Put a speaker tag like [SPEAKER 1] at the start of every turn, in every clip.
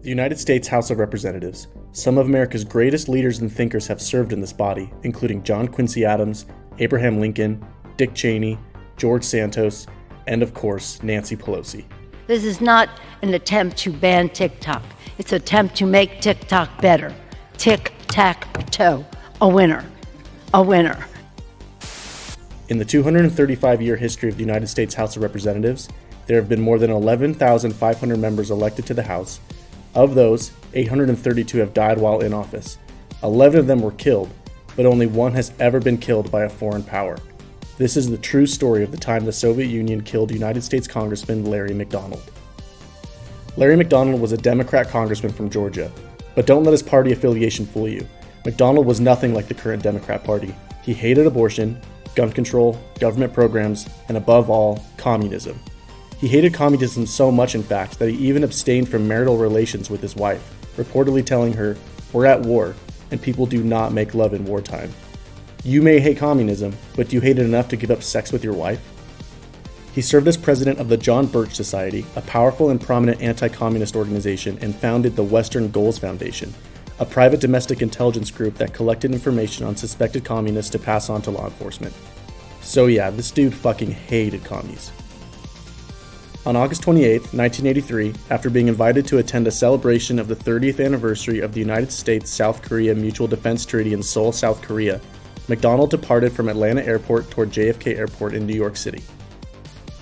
[SPEAKER 1] The United States House of Representatives. Some of America's greatest leaders and thinkers have served in this body, including John Quincy Adams, Abraham Lincoln, Dick Cheney, George Santos, and of course, Nancy Pelosi.
[SPEAKER 2] This is not an attempt to ban TikTok. It's an attempt to make TikTok better. Tic-tac-toe. A winner. A winner.
[SPEAKER 1] In the 235-year history of the United States House of Representatives, there have been more than 11,500 members elected to the House. Of those, 832 have died while in office. 11 of them were killed, but only one has ever been killed by a foreign power. This is the true story of the time the Soviet Union killed United States Congressman Larry McDonald. Larry McDonald was a Democrat congressman from Georgia, but don't let his party affiliation fool you. McDonald was nothing like the current Democrat Party. He hated abortion, gun control, government programs, and above all, communism. He hated communism so much, in fact, that he even abstained from marital relations with his wife, reportedly telling her, "We're at war, and people do not make love in wartime." You may hate communism, but do you hate it enough to give up sex with your wife? He served as president of the John Birch Society, a powerful and prominent anti-communist organization, and founded the Western Goals Foundation, a private domestic intelligence group that collected information on suspected communists to pass on to law enforcement. So yeah, this dude fucking hated commies. On August 28, 1983, after being invited to attend a celebration of the 30th anniversary of the United States-South Korea Mutual Defense Treaty in Seoul, South Korea, McDonald departed from Atlanta Airport toward JFK Airport in New York City.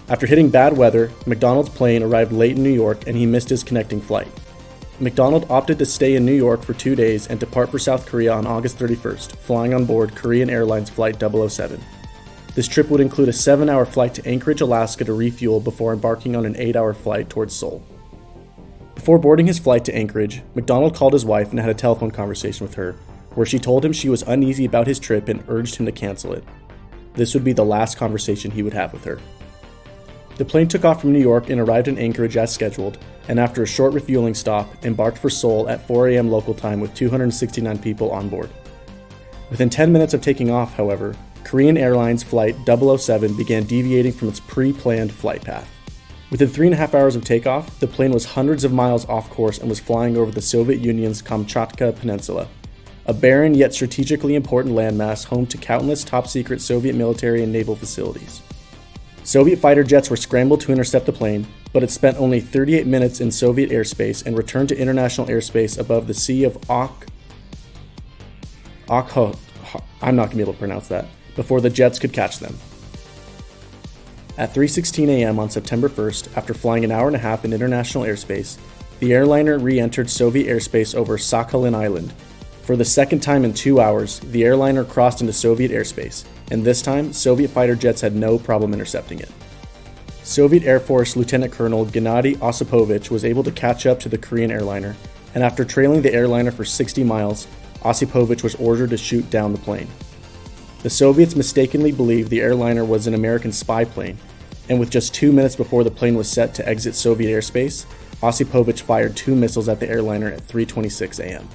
[SPEAKER 1] After hitting bad weather, McDonald's plane arrived late in New York and he missed his connecting flight. McDonald opted to stay in New York for 2 days and depart for South Korea on August 31st, flying on board Korean Airlines Flight 007. This trip would include a 7-hour flight to Anchorage, Alaska to refuel before embarking on an 8-hour flight towards Seoul. Before boarding his flight to Anchorage, McDonald called his wife and had a telephone conversation with her, where she told him she was uneasy about his trip and urged him to cancel it. This would be the last conversation he would have with her. The plane took off from New York and arrived in Anchorage as scheduled, and after a short refueling stop, embarked for Seoul at 4 a.m. local time with 269 people on board. Within 10 minutes of taking off, however, Korean Airlines Flight 007 began deviating from its pre-planned flight path. Within 3.5 hours of takeoff, the plane was hundreds of miles off course and was flying over the Soviet Union's Kamchatka Peninsula, a barren yet strategically important landmass home to countless top-secret Soviet military and naval facilities. Soviet fighter jets were scrambled to intercept the plane, but it spent only 38 minutes in Soviet airspace and returned to international airspace above the Sea of I'm not going to be able to pronounce that, before the jets could catch them. At 3:16 a.m. on September 1st, after flying an hour and a half in international airspace, the airliner re-entered Soviet airspace over Sakhalin Island. For the second time in 2 hours, the airliner crossed into Soviet airspace, and this time, Soviet fighter jets had no problem intercepting it. Soviet Air Force Lieutenant Colonel Gennady Osipovich was able to catch up to the Korean airliner, and after trailing the airliner for 60 miles, Osipovich was ordered to shoot down the plane. The Soviets mistakenly believed the airliner was an American spy plane, and with just 2 minutes before the plane was set to exit Soviet airspace, Osipovich fired 2 missiles at the airliner at 3:26 a.m.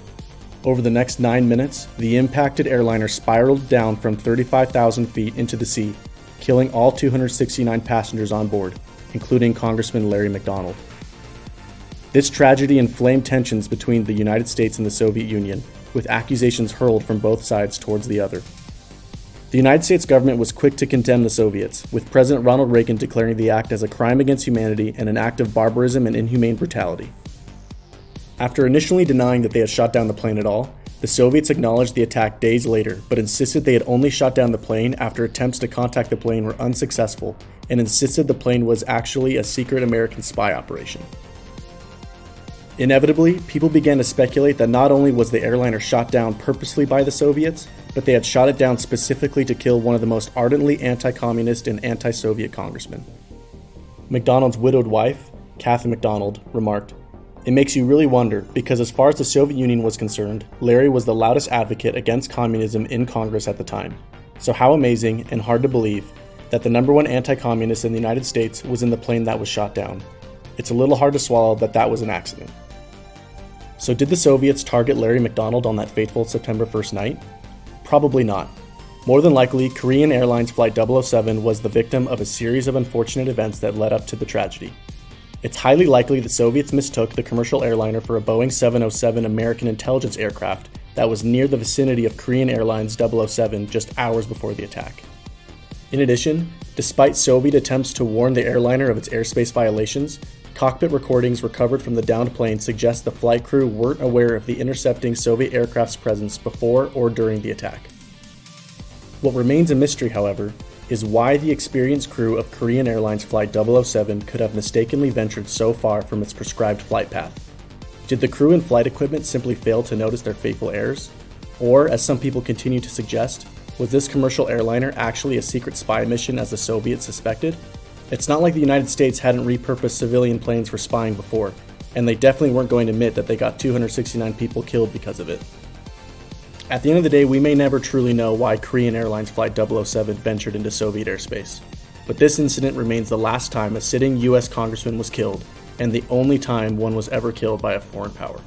[SPEAKER 1] Over the next 9 minutes, the impacted airliner spiraled down from 35,000 feet into the sea, killing all 269 passengers on board, including Congressman Larry McDonald. This tragedy inflamed tensions between the United States and the Soviet Union, with accusations hurled from both sides towards the other. The United States government was quick to condemn the Soviets, with President Ronald Reagan declaring the act as a crime against humanity and an act of barbarism and inhumane brutality. After initially denying that they had shot down the plane at all, the Soviets acknowledged the attack days later, but insisted they had only shot down the plane after attempts to contact the plane were unsuccessful, and insisted the plane was actually a secret American spy operation. Inevitably, people began to speculate that not only was the airliner shot down purposely by the Soviets, but they had shot it down specifically to kill one of the most ardently anti-communist and anti-Soviet congressmen. McDonald's widowed wife, Kathy McDonald, remarked, "It makes you really wonder, because as far as the Soviet Union was concerned, Larry was the loudest advocate against communism in Congress at the time. So how amazing and hard to believe that the number one anti-communist in the United States was in the plane that was shot down. It's a little hard to swallow that that was an accident." So did the Soviets target Larry McDonald on that fateful September 1st night? Probably not. More than likely, Korean Airlines Flight 007 was the victim of a series of unfortunate events that led up to the tragedy. It's highly likely the Soviets mistook the commercial airliner for a Boeing 707 American intelligence aircraft that was near the vicinity of Korean Airlines 007 just hours before the attack. In addition, despite Soviet attempts to warn the airliner of its airspace violations, cockpit recordings recovered from the downed plane suggest the flight crew weren't aware of the intercepting Soviet aircraft's presence before or during the attack. What remains a mystery, however, is why the experienced crew of Korean Airlines Flight 007 could have mistakenly ventured so far from its prescribed flight path. Did the crew and flight equipment simply fail to notice their fateful errors? Or, as some people continue to suggest, was this commercial airliner actually a secret spy mission as the Soviets suspected? It's not like the United States hadn't repurposed civilian planes for spying before, and they definitely weren't going to admit that they got 269 people killed because of it. At the end of the day, we may never truly know why Korean Airlines Flight 007 ventured into Soviet airspace, but this incident remains the last time a sitting US congressman was killed, and the only time one was ever killed by a foreign power.